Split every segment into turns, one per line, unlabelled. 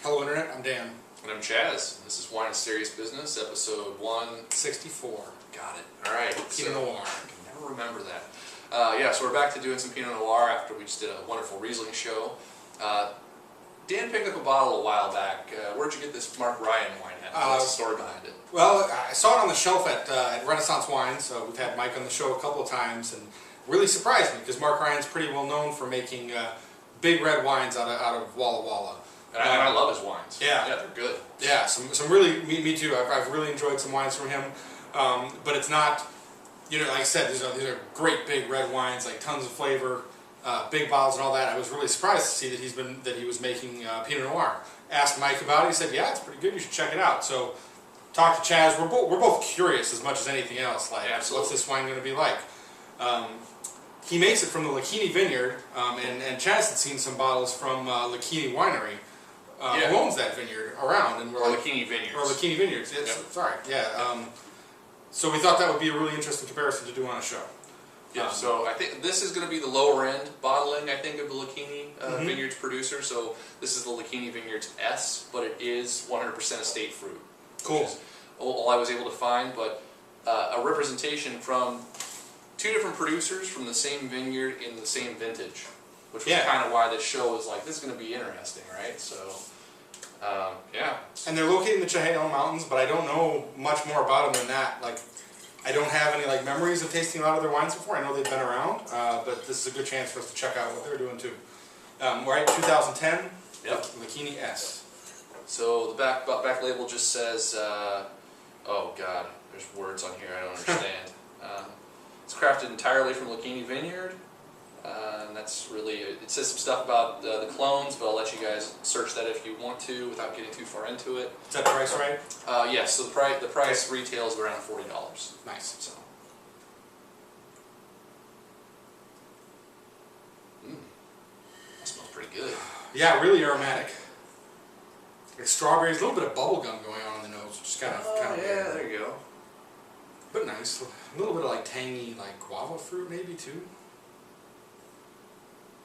Hello Internet, I'm Dan.
And I'm Chaz. This is Wine and Serious Business, episode
64.
Got it. All right.
Pinot Noir.
I can never remember that. So we're back to doing some Pinot Noir after we just did a wonderful Riesling show. Dan picked up a bottle a while back. Where'd you get this Mark Ryan wine at? What's the story behind it?
Well, I saw it on the shelf at Renaissance Wines. We've had Mike on the show a couple of times, and really surprised me because Mark Ryan's pretty well known for making big red wines out of Walla Walla.
And I love his wines.
Yeah,
they're good.
Yeah, some really me too. I've really enjoyed some wines from him, but it's not, like I said, these are great big red wines, like tons of flavor, big bottles and all that. I was really surprised to see that he was making Pinot Noir. Asked Mike about it. He said, "Yeah, it's pretty good. You should check it out." So, talked to Chaz. We're both curious as much as anything else. Like, what's this wine going to be like? He makes it from the Lachini Vineyard, and Chaz had seen some bottles from Lachini Winery. Who owns that vineyard around? And
Lachini Vineyards.
Or Lachini Vineyards, yes,
Yep.
Sorry, yeah. So we thought that would be a really interesting comparison to do on a show.
Yeah, so I think this is going to be the lower end bottling, I think, of the Lachini Vineyards producer. So this is the Lachini Vineyards S, but it is 100% estate fruit.
Cool.
Which is all I was able to find, but a representation from two different producers from the same vineyard in the same vintage, which was kind of why this show was like, this is going to be interesting, right? So, yeah.
And they're located in the Chehalis Mountains, but I don't know much more about them than that. Like, I don't have any memories of tasting a lot of their wines before. I know they've been around, but this is a good chance for us to check out what they're doing too. We're at 2010.
Yep.
Lachini S.
So the back label just says, oh God, there's words on here I don't understand. It's crafted entirely from Lachini Vineyard. And that's really, it says some stuff about the clones, but I'll let you guys search that if you want to without getting too far into it.
Is that the price right?
Yes, so the price retails around $40.
Nice.
So. That smells pretty good.
Yeah, really aromatic. Like strawberries, a little bit of bubble gum going on in the nose, which is kind of
yeah, there you go.
But nice. A little bit of tangy, guava fruit maybe too.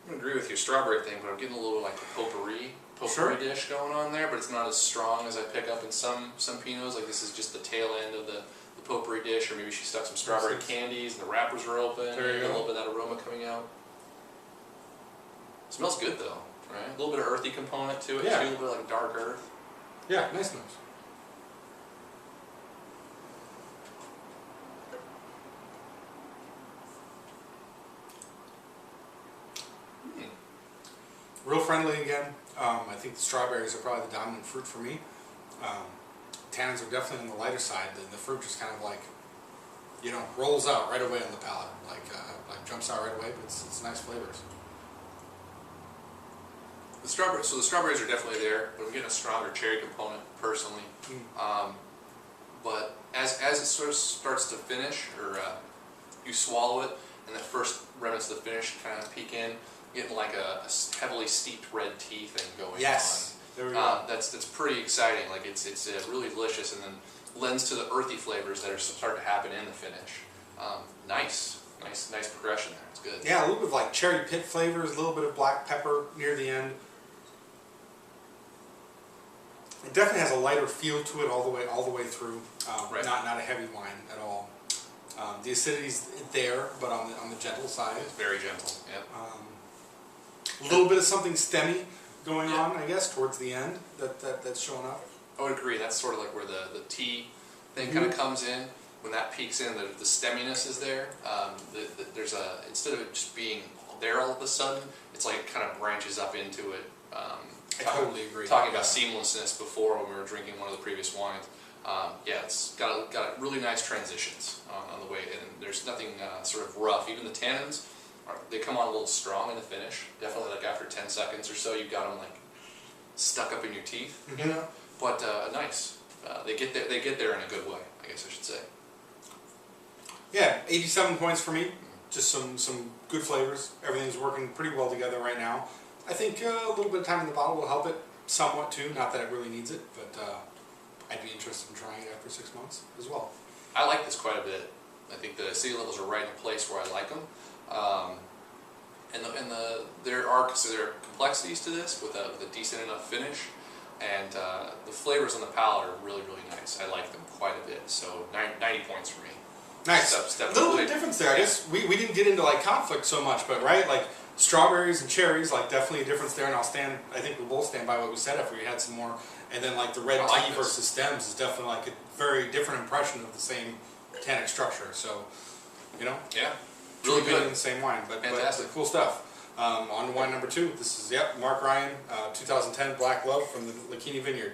I agree with your strawberry thing, but I'm getting a little the potpourri dish going on there, but it's not as strong as I pick up in some Pinots. Like this is just the tail end of the potpourri dish, or maybe she stuck some strawberry candies and the wrappers are open.
There you go.
A little bit of that aroma coming out. It smells good though, right? A little bit of earthy component to it too, a little bit like dark earth.
Yeah, nice nose. Real friendly again. I think the strawberries are probably the dominant fruit for me. Tannins are definitely on the lighter side. The fruit just kind of rolls out right away on the palate, jumps out right away. But it's nice flavors.
The strawberries are definitely there, but I'm getting a stronger cherry component personally. But as it sort of starts to finish, or you swallow it, and the first remnants of the finish kind of peek in. Getting a heavily steeped red tea thing going on.
Yes, there we go.
That's pretty exciting. It's really delicious, and then lends to the earthy flavors that are starting to happen in the finish. Nice progression there. It's good.
Yeah, a little bit of cherry pit flavors, a little bit of black pepper near the end. It definitely has a lighter feel to it all the way through.
Right.
Not a heavy wine at all. The acidity's there, but on the gentle side.
It's very gentle. Yep.
A little bit of something stemmy going on, I guess, towards the end that's showing up.
I would agree. That's sort of where the tea thing kind of comes in. When that peaks in, the stemminess is there. There's instead of it just being there all of a sudden, it's it kind of branches up into it.
I totally agree.
Talking about seamlessness before when we were drinking one of the previous wines. It's got really nice transitions on the way, and there's nothing sort of rough. Even the tannins. They come on a little strong in the finish. Definitely after 10 seconds or so, you've got them stuck up in your teeth, But nice. They get there in a good way, I guess I should say.
Yeah, 87 points for me. Just some good flavors. Everything's working pretty well together right now. I think a little bit of time in the bottle will help it somewhat too. Not that it really needs it, but I'd be interested in trying it after 6 months as well.
I like this quite a bit. I think the acidity levels are right in a place where I like them. There are complexities to this with a decent enough finish, and the flavors on the palate are really, really nice. I like them quite a bit. So 90 points for me.
Nice. A little bit of difference there. I guess we didn't get into like conflict so much, but right, like strawberries and cherries, like definitely a difference there. And I think we both stand by what we said if we had some more. And then like the red tea versus stems is definitely like a very different impression of the same tannic structure. So, you know,
Yeah.
really
Really
good
good.
in the same wine. But
Fantastic.
cool stuff. On to wine number 2. This is Mark Ryan, 2010 Black Love from the Lachini Vineyard.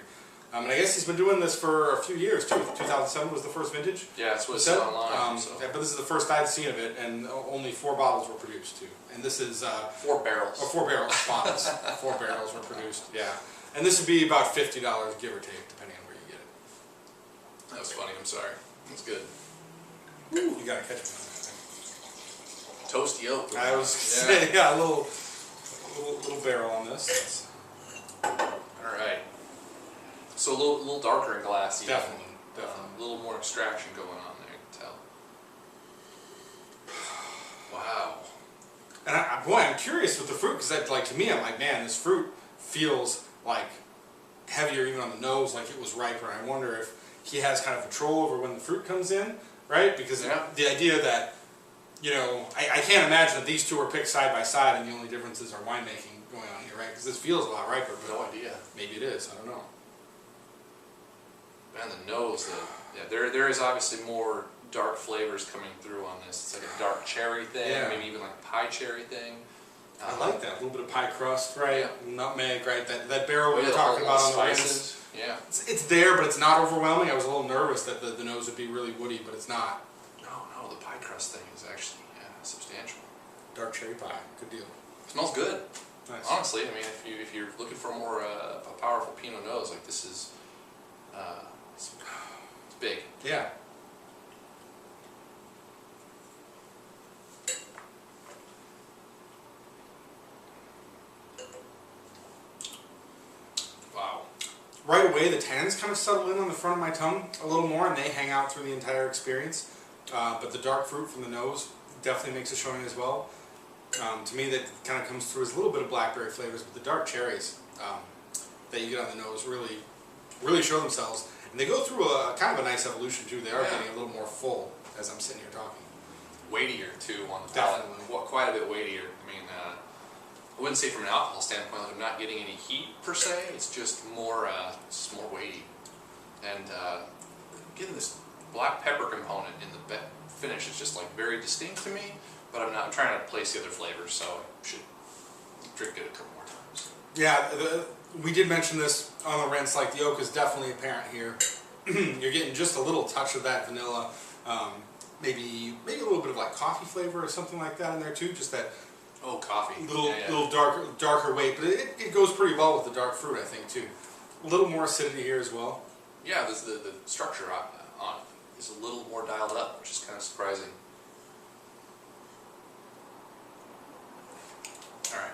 And I guess he's been doing this for a few years too. 2007 was the first vintage.
Yeah, that's what it said online.
Yeah, but this is the first I've seen of it, and only 4 bottles were produced too. And this is
4 barrels.
4 barrels bottles. 4 barrels were produced. Yeah, and this would be about $50 give or take, depending on where you get it.
That was funny. I'm sorry. That's good.
You gotta catch me on that.
Toasty oak.
I was saying, a little barrel on this.
All right. So a little darker in glass. Even.
Definitely.
A little more extraction going on there. You can tell. Wow.
And boy, I'm curious with the fruit because, like, to me, I'm like, man, this fruit feels like heavier even on the nose, like it was riper. I wonder if he has kind of control over when the fruit comes in, right? Because the idea that, you know, I can't imagine that these two are picked side by side and the only differences are winemaking going on here, right? Because this feels a lot riper. But
No idea.
maybe it is. I don't know.
Man, the nose. There is obviously more dark flavors coming through on this. It's like a dark cherry thing, maybe even like a pie cherry thing.
I like that. A little bit of pie crust, right?
Yeah.
Nutmeg, right? That barrel we were
the
talking about on the
spices.
rinse.
Yeah.
It's there, but it's not overwhelming. I was a little nervous that the nose would be really woody, but it's not.
No, the pie crust thing is actually substantial.
Dark cherry pie. Good deal.
Smells good.
Nice.
Honestly, I mean, if you're looking for more a powerful Pinot nose, like this is, it's big.
Yeah.
Wow.
Right away, the tannins kind of settle in on the front of my tongue a little more, and they hang out through the entire experience. But the dark fruit from the nose definitely makes a showing as well. To me, that kind of comes through as a little bit of blackberry flavors, but the dark cherries that you get on the nose really show themselves. And they go through a kind of a nice evolution too. They are getting a little more full as I'm sitting here talking.
Weightier too on the palate.
Definitely.
Quite a bit weightier. I mean, I wouldn't say from an alcohol standpoint that I'm not getting any heat per se. It's just more weighty. And getting this black pepper component in the finish is just like very distinct to me. But I'm trying to place the other flavors, so I should drink it a couple more times.
Yeah, we did mention this on the rinse. Like the oak is definitely apparent here. You're getting just a little touch of that vanilla, maybe a little bit of like coffee flavor or something like that in there too. Just that
coffee,
little darker weight, but it goes pretty well with the dark fruit, I think too. A little more acidity here as well.
Yeah, the structure on it is a little more dialed up, which is kind of surprising. All right.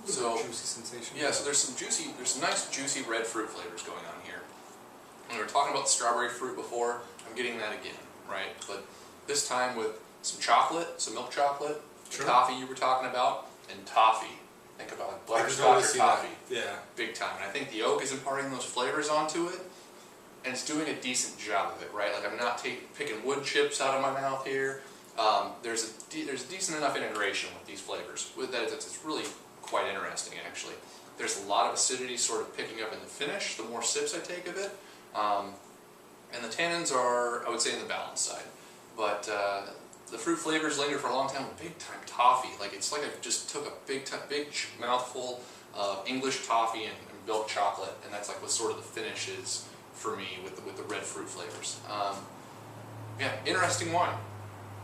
So
juicy sensation.
Yeah, so there's some nice juicy red fruit flavors going on here. And we were talking about the strawberry fruit before. I'm getting that again, right? But this time with some chocolate, some milk chocolate, the toffee you were talking about, and toffee. Think about like butterscotch or toffee.
Yeah.
Big time. And I think the oak is imparting those flavors onto it, and it's doing a decent job of it, right? Like I'm not picking wood chips out of my mouth here. There's a decent enough integration with these flavors. With that, it's really quite interesting, actually. There's a lot of acidity sort of picking up in the finish, the more sips I take of it. And the tannins are, I would say, in the balanced side. But the fruit flavors linger for a long time with big-time toffee. Like it's like I just took a big mouthful of English toffee and milk chocolate, and that's like what sort of the finish is for me with the red fruit flavors. Yeah, interesting wine.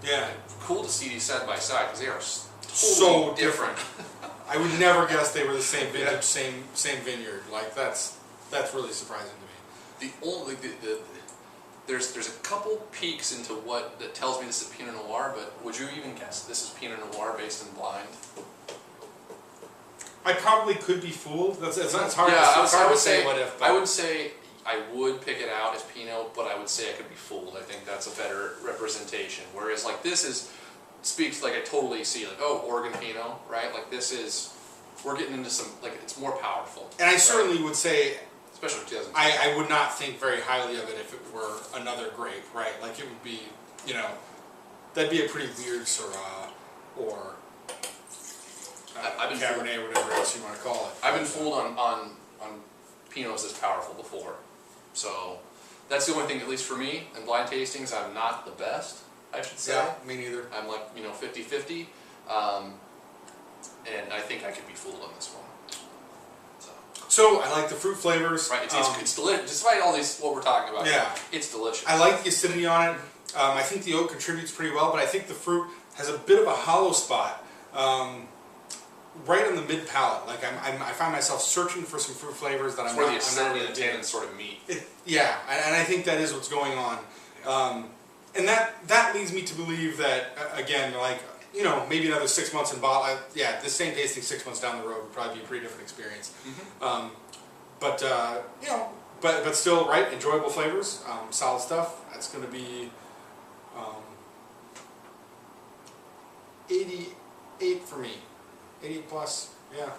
Yeah.
Cool to see these side by side because they are
so different.
different.
I would never guess they were the same vintage, same vineyard. Like that's really surprising to me.
There's a couple peeks into that tells me this is Pinot Noir, but would you even guess this is Pinot Noir based in blind?
I probably could be fooled. It's hard.
Yeah,
it's hard to say what if. But
I would say I would pick it out as Pinot, but I would say I could be fooled. I think that's a better representation. Whereas like this speaks like I totally see like, oh, Oregon Pinot, right? Like this is we're getting into some, like, it's more powerful.
And I certainly would say,
Especially 2010.
I would not think very highly of it if it were another grape, right? Like it would be, you know, that'd be a pretty weird Syrah or
I've been
Cabernet or whatever else you want to call it.
I've been fooled on Pinots this powerful before. So that's the only thing, at least for me, in blind tastings, I'm not the best, I should say.
Yeah, me neither.
I'm like, 50-50. And I think I could be fooled on this one.
So I like the fruit flavors.
Right, it's delicious. Despite all these, what we're talking about,
yeah,
it's delicious.
I like the acidity on it. I think the oak contributes pretty well, but I think the fruit has a bit of a hollow spot right on the mid palate. Like I find myself searching for some fruit flavors that
it's
I'm
where
not.
the acidity
really
and the tannins sort of meet.
Yeah, and I think that is what's going on. And that leads me to believe that again, like, you know, maybe another 6 months in bottle. Yeah, this same tasting 6 months down the road would probably be a pretty different experience.
Mm-hmm.
But you know, but still, right? Enjoyable flavors, solid stuff. That's going to be 88 for me. 88 plus, yeah,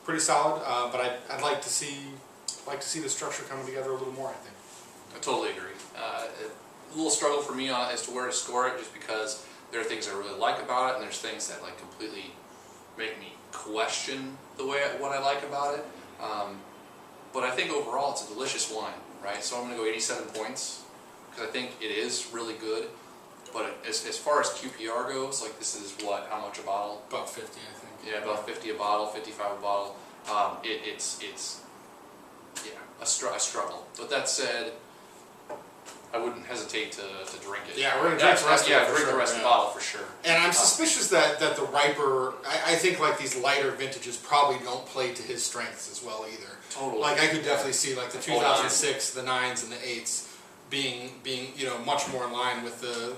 pretty solid. But I'd like to see the structure coming together a little more. I think.
I totally agree. A little struggle for me as to where to score it, just because there are things I really like about it, and there's things that like completely make me question what I like about it. But I think overall it's a delicious wine, right? So I'm going to go 87 points because I think it is really good. But as far as QPR goes, like, this is how much a bottle?
About 50, I think.
Yeah, about 50 a bottle, 55 a bottle. It's a struggle. But that said, I wouldn't hesitate to drink it.
Yeah, we're gonna drink the rest of it.
Yeah, drink the rest of the bottle for sure.
And I'm suspicious that the riper, I think like these lighter vintages probably don't play to his strengths as well either.
Totally.
Like I could definitely see like the 2006, the 9s and the 8s being much more in line with the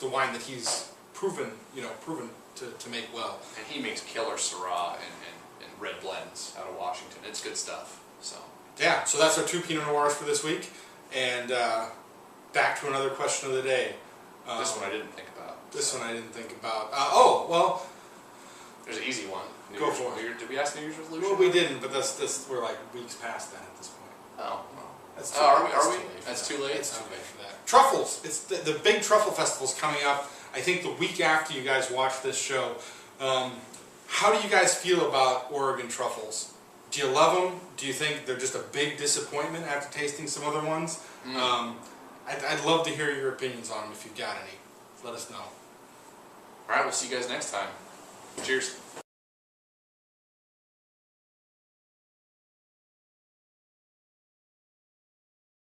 wine that he's proven to make well.
And he makes killer Syrah and red blends out of Washington. It's good stuff. So
yeah, so that's our 2 Pinot Noirs for this week, and back to another question of the day.
This one I didn't think about.
This one I didn't think about. Oh well,
there's an easy one.
Go for it.
Did we ask New Year's resolution?
Well, we didn't, but we're like weeks past that at this point.
Oh.
That's too
are
late.
we?
That's
too late?
It's too late for that. Truffles. It's the big truffle festival's coming up. I think the week after you guys watch this show. How do you guys feel about Oregon truffles? Do you love them? Do you think they're just a big disappointment after tasting some other ones? I'd love to hear your opinions on them if you've got any. Let us know.
All right, we'll see you guys next time. Cheers.